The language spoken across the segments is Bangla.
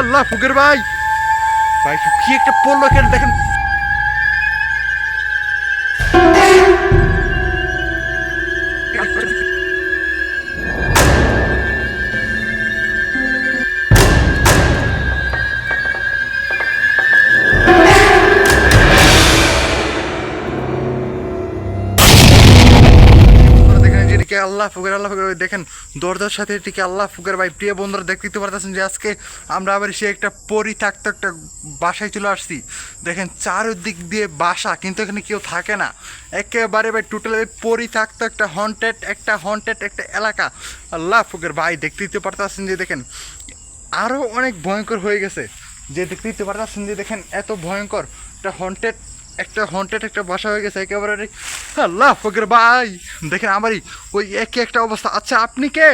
আল্লাহ ফকির ভাই, ভাই কি একটা পড়লো এখানে দেখেন। আল্লাহ ফুকের, আল্লাহ ফুকের ভাই দেখেন দরজার সাথে এটিকে আল্লাহ ফুকের ভাই। প্রিয় বন্ধুরা দেখতে পারতেছেন যে আজকে আমরা আবার সে একটা পরিত্যক্ত একটা বাসায় চলে আসছি। দেখেন চারদিক দিয়ে বাসা, কিন্তু এখানে কেউ থাকে না, একেবারে ভাই টোটাল পরিত্যক্ত একটা হন্টেড একটা এলাকা। আল্লাহ ফুকের ভাই দেখতে পারতেছেন যে দেখেন আরও অনেক ভয়ঙ্কর হয়ে গেছে, যে দেখতে পারতেছেন যে দেখেন এত ভয়ঙ্কর একটা হন্টেড একটা বাসা হয়ে গেছে একেবারে। আল্লাহ ফকির ভাই দেখেন আমারই ওই একই একটা অবস্থা। আচ্ছা আপনি কে,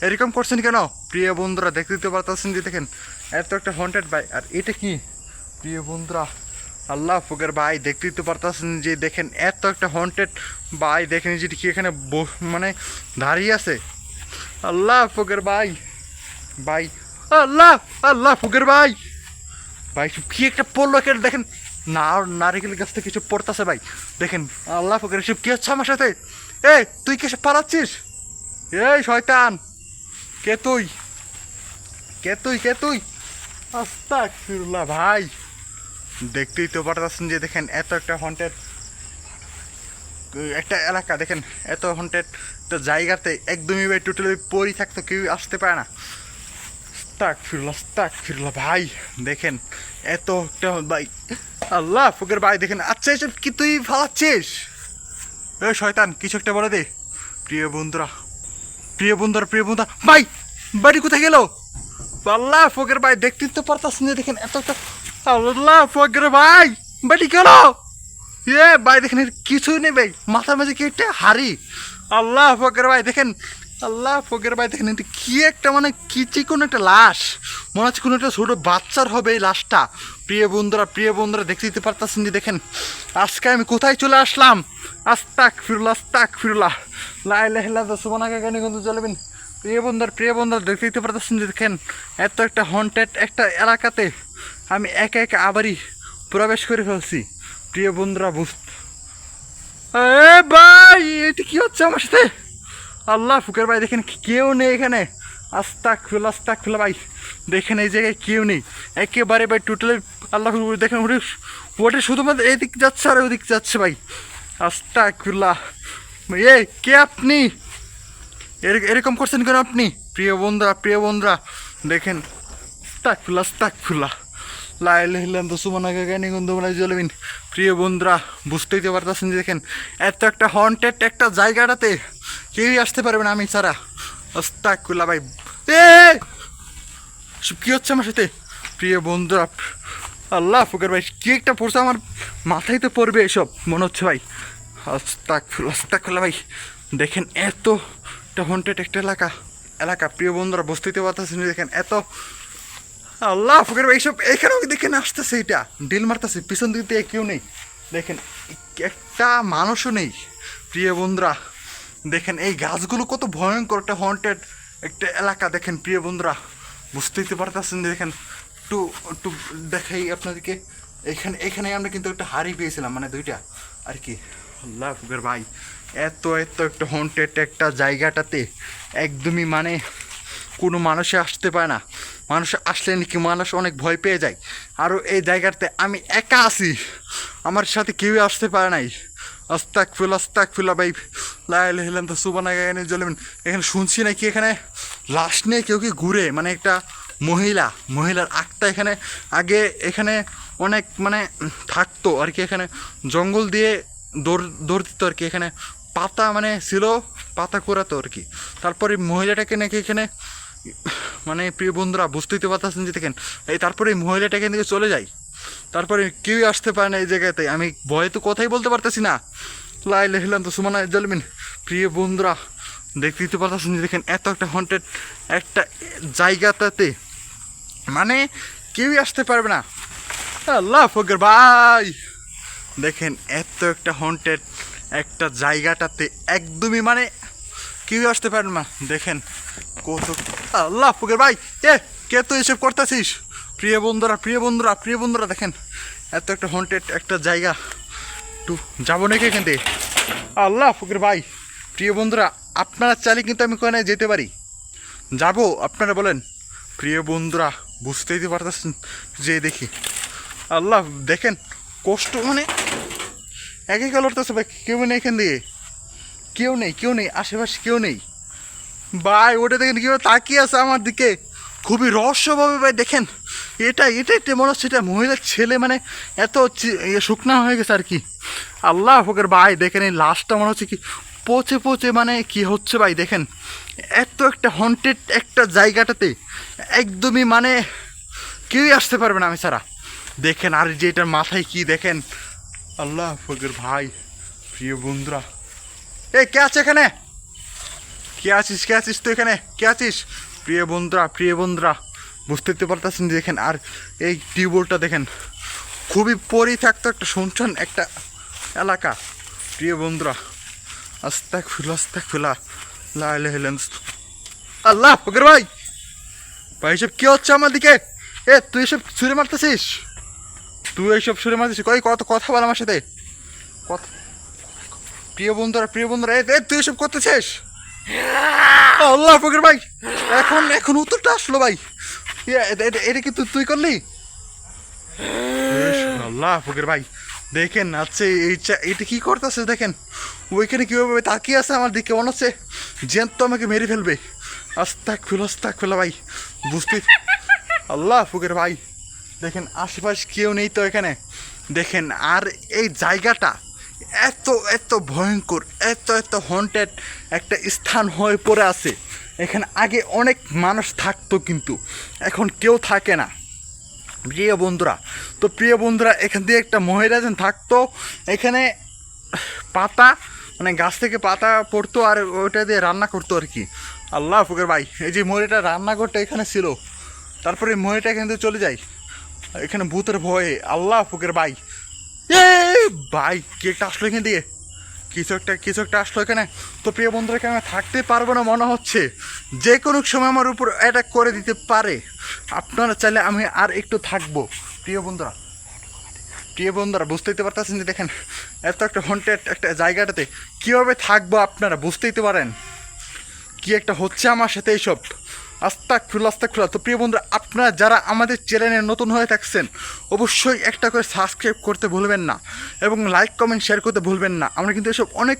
এরকম করছেন কেন? প্রিয় বন্ধুরা দেখতে পারতেছেন যে দেখেন এত একটা হন্টেড ভাই। আর এটা কি প্রিয় বন্ধুরা, আল্লাহ ফকির ভাই দেখতে পারতেছেন যে দেখেন এত একটা হন্টেড ভাই। দেখেন যেটি কি এখানে মানে দাঁড়িয়ে আছে। আল্লাহ ফকির ভাই, ভাই আল্লাহ আল্লাহ ফকির ভাই, ভাই কি একটা পড়লো এখানে দেখেন। নারিকেল গাছ থেকে কিছু পড়তেছে ভাই। দেখেন আল্লাহ ফকির সব কি হচ্ছে আমার সাথে? এই তুই কি পালাচ্ছিস? এই শয়তান, কে তুই, কে তুই, কে তুই? আস্তাগফিরুল্লাহ ভাই দেখতেই তো পারতেছেন যে দেখেন এত একটা হন্টেড একটা এলাকা, দেখেন এত হন্টেড একটা জায়গাতে একদমই ভাই টোটালি পরি থাকতো, কেউ আসতে পারে না। আস্তাগফিরুল্লাহ ভাই দেখেন এত একটা ভাই। আল্লাহ ফকির ভাই দেখেন। আচ্ছা এসব কি তুই ফালাচ্ছিস? এ শয়তান কিছু একটা বলে দে। প্রিয় বন্ধুরা, প্রিয় বন্ধুরা, প্রিয় বন্ধুরা ভাই, বাড়ি কোথায় গেল? আল্লাহ ফকির ভাই দেখতে তো পারতাছেন যে দেখেন এত একটা। আল্লাহ ফকির ভাই বাড়ি গেল? এ ভাই দেখেন কিছুই নেই ভাই, মাথার মাঝে কি একটা হাড়ি। আল্লাহ ফকির ভাই দেখেন, আল্লাহ ফকির ভাই দেখেন এটা কি একটা মানে কিচি কোনো একটা লাশ, মনে হচ্ছে কোনো একটা ছোটো বাচ্চার হবে এই লাশটা। প্রিয় বন্ধুরা, প্রিয় বন্ধুরা দেখতে পারতেছেন যে দেখেন আজকে আমি কোথায় চলে আসলাম। আস্তাগফিরুল্লাহ লা ইলাহা ইল্লাল্লাহ সুবহানাকা গানি গন্ধ চলবেন। প্রিয় বন্ধুরা দেখতে পারতেছেন যে দেখেন এত একটা হন্টেড একটা এলাকাতে আমি একা একা আবারই প্রবেশ করে ফেলছি। প্রিয় বন্ধুরা এ ভাই এটা কি হচ্ছে আমার সাথে? আল্লাহ ফুকের ভাই দেখেন কেউ নেই এখানে। আস্তাগফিরুল্লাহ ভাই দেখেন এই জায়গায় কেউ নেই একেবারে ভাই টোটালি। আল্লাহ দেখেন ওটা শুধুমাত্র এদিক যাচ্ছে আর ওদিক যাচ্ছে ভাই। আস্তাগফিরুল্লাহ, এ কে আপনি, এরকম করছেন কেন আপনি? প্রিয় বন্ধুরা, প্রিয় বন্ধুরা দেখেন আস্তাগফিরুল্লাহ লা ইলাহা ইল্লাল্লাহ সুবহানাকা গানি গন্ধ চলবেন। প্রিয় বন্ধুরা বুঝতেই তো পারতেছেন যে দেখেন এত একটা হন্টেড একটা জায়গাটাতে কেউই আসতে পারবে না আমি ছাড়া। আস্তাগফিরুল্লাহ ভাই, এ সব কী হচ্ছে আমার সাথে? প্রিয় বন্ধুরা, আল্লাহ ফকির ভাই কি একটা পড়ছে আমার মাথায় তো পড়বে এসব মনে হচ্ছে ভাই। আস্তাগফিরুল্লাহ ভাই দেখেন এত একটা হন্টেড একটা এলাকা। প্রিয় বন্ধুরা বুঝতেই তো পারতেছেন দেখেন এত। আল্লাহ ফকির ভাই এইসব এখানেও দেখেন আসতেছে, এটা ডিল মারতেছে, পিছন দিক দিয়ে কেউ নেই, দেখেন একটা মানুষও নেই। প্রিয় বন্ধুরা দেখেন এই গাছগুলো কত ভয়ঙ্কর একটা হন্টেড একটা এলাকা। দেখেন প্রিয় বন্ধুরা বুঝতেই তো পারতেছেন দেখেন একটু একটু দেখাই আপনাদেরকে। এখানে আমরা কিন্তু একটা হাড়ি পেয়েছিলাম মানে দুইটা আর কি। আল্লাহ ফকির ভাই এত একটা হন্টেড একটা জায়গাটাতে একদমই মানে কোনো মানুষে আসতে পারে না, মানুষ আসলে নাকি মানুষ অনেক ভয় পেয়ে যায়। আরও এই জায়গাতে আমি একা আছি, আমার সাথে কেউই আসতে পারে নাই। আস্তাগফিরুল্লাহ ভাই লা ইলাহা ইল্লাল্লাহ সুবহানাকা গানি চলবেন। এখানে শুনছি নাকি এখানে লাশ নিয়ে কেউ কি ঘুরে, মানে একটা মহিলার আত্মা এখানে আগে এখানে অনেক মানে থাকতো আর কি, এখানে জঙ্গল দিয়ে দৌড় দিত আর কি, এখানে পাতা মানে ছিল, পাতা কুড়াতো আর কি। তারপরে মহিলাটাকে নাকি এখানে মানে প্রিয় বন্ধুরা বুঝতেই তো পারতেছেন যে দেখেন এই তারপরে এই মহিলাটা এখান থেকে চলে যায়, তারপরে কেউই আসতে পারে না এই জায়গাতে। আমি ভয়ে তো কথাই বলতে পারতেছি না। লা ইলাহা ইল্লাল্লাহ সুবহানাকা জালমিন। প্রিয় বন্ধুরা দেখতেই তো পারতেছেন যে দেখেন এত একটা হন্টেড একটা জায়গাটাতে মানে কেউই আসতে পারবে না। আল্লাহ ফকির ভাই দেখেন এত একটা হন্টেড একটা জায়গাটাতে একদমই মানে কেউই আসতে পারবে না। দেখেন কত। আল্লাহ ফকির ভাই, এ কে তুই এসব করতেছিস? প্রিয় বন্ধুরা প্রিয় বন্ধুরা প্রিয় বন্ধুরা দেখেন এত একটা হন্টেড একটা জায়গা, একটু যাবো নাকি এখান থেকে? আল্লাহ ফকির ভাই, প্রিয় বন্ধুরা আপনারা চাইলে কিন্তু আমি কোথায় যেতে পারি, যাবো আপনারা বলেন? প্রিয় বন্ধুরা বুঝতেই তো পারতেছেন যে দেখি আল্লাহ দেখেন কষ্ট মানে একে কালরতেছে ভাই, কেউ নেই এখান দিয়ে, কেউ নেই আশেপাশে কেউ নেই ভাই। ওটা দেখেন কীভাবে তাকিয়ে আছে আমার দিকে খুবই রহস্যভাবে ভাই। দেখেন এটা মনে হচ্ছে এটা মহিলার ছেলে, মানে এত শুকনা হয়ে গেছে আর কি। আল্লাহ ফকির ভাই দেখেন এই লাশটা মনে হচ্ছে কি পচে মানে কি হচ্ছে ভাই। দেখেন এত একটা হন্টেড একটা জায়গাটাতে একদমই মানে কেউই আসতে পারবে না আমি ছাড়া। দেখেন আর যে এটার মাথায় কি দেখেন, আল্লাহ ফকির ভাই। প্রিয় বন্ধুরা এই কে আছে এখানে? কে আছিস তো এখানে? কে আছিস? প্রিয় বন্ধুরা বুঝতে তো পারতেছেন দেখেন। আর এই টিউবওয়েলটা দেখেন খুবই পরিত্যক্ত একটা শুনছেন একটা এলাকা। প্রিয় বন্ধুরা আস্তাক ফুলা আল্লাহ ফকির ভাই, ভাই এসব কি হচ্ছে আমার দিকে? তুই এসব ছুঁড়ে মারতেছিস? কই কথা বল আমার সাথে কথা। প্রিয় বন্ধুরা তুই এসব করতেছিস? আল্লাহ ফকির ভাই এখন উত্তরটা আসলো ভাই। এটা কি তুই করলি? আল্লাহ ফকির ভাই দেখেন আচ্ছা এইটা কি করতেছে দেখেন, ওইখানে কীভাবে তাকিয়ে আছে আমার দিকে, মনে হচ্ছে জ্যান্ত আমাকে মেরে ফেলবে। আস্তাক ফেলা ভাই বুঝতে। আল্লাহ ফকির ভাই দেখেন আশেপাশে কেউ নেই তো এখানে দেখেন। আর এই জায়গাটা এত ভয়ঙ্কর এত হন্টেড একটা স্থান হয়ে পড়ে আছে। এখানে আগে অনেক মানুষ থাকতো কিন্তু এখন কেউ থাকে না। প্রিয় বন্ধুরা এখান দিয়ে একটা মহিলা যেন থাকতো, এখানে পাতা মানে গাছ থেকে পাতা পড়তো আর ওইটা দিয়ে রান্না করতো আর কি। আল্লাহ ফকির ভাই এই যে মহিলাটা রান্নাঘরটা এখানে ছিল, তারপরে মহিলাটা এখান থেকে চলে যায় এখানে ভূতের ভয়ে। আল্লাহ ফকির ভাই ভাই কি একটা আসলো এখান দিয়ে, কিছু একটা আসলো এখানে। তো প্রিয় বন্ধুরা এখানে আমি থাকতে পারবো না মনে হচ্ছে, যে কোনো সময় আমার উপর অ্যাটাক করে দিতে পারে। আপনারা চাইলে আমি আর একটু থাকবো। প্রিয় বন্ধুরা বুঝতেই তো পারতেছেন যে দেখেন এত একটা হন্টেড একটা জায়গাটাতে কীভাবে থাকবো আপনারা বুঝতেই তো পারেন কি একটা হচ্ছে আমার সাথে এইসব। আস্তাক খুলা। তো প্রিয় বন্ধুরা আপনারা যারা আমাদের চ্যানেলে নতুন হয়ে থাকছেন অবশ্যই একটা করে সাবস্ক্রাইব করতে ভুলবেন না এবং লাইক কমেন্ট শেয়ার করতে ভুলবেন না। আমরা কিন্তু এসব অনেক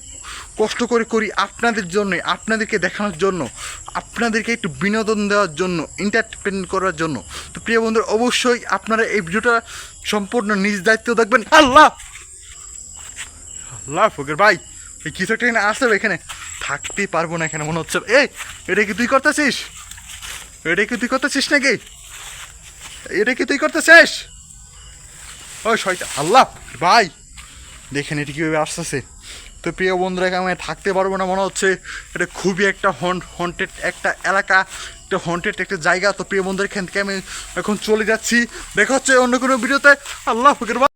কষ্ট করে করি আপনাদের জন্যই, আপনাদেরকে দেখানোর জন্য, আপনাদেরকে একটু বিনোদন দেওয়ার জন্য, এন্টারটেইন করার জন্য। তো প্রিয় বন্ধুরা অবশ্যই আপনারা এই ভিডিওটা সম্পূর্ণ নিজ দায়িত্ব দেখবেন। আল্লাহ ফকির ভাই এই কিছু একটা এখানে আসবে, এখানে থাকতেই পারবো না এখানে মনে হচ্ছে। এটা কি তুই করতেছিস নাকি? এটা কি তুই করতেছিস? ওই শয়তান আল্লাহ ভাই দেখেন এটা কীভাবে আসতেছে। তো প্রিয় বন্ধুরা আমি থাকতে পারবো না মনে হচ্ছে, এটা খুবই একটা হন্টেড একটা এলাকা, একটা হন্টেড একটা জায়গা। তো প্রিয় বন্ধুরা এখান থেকে আমি এখন চলে যাচ্ছি, দেখা হচ্ছে অন্য কোনো ভিডিওতে। আল্লাহ ফকির ভাই।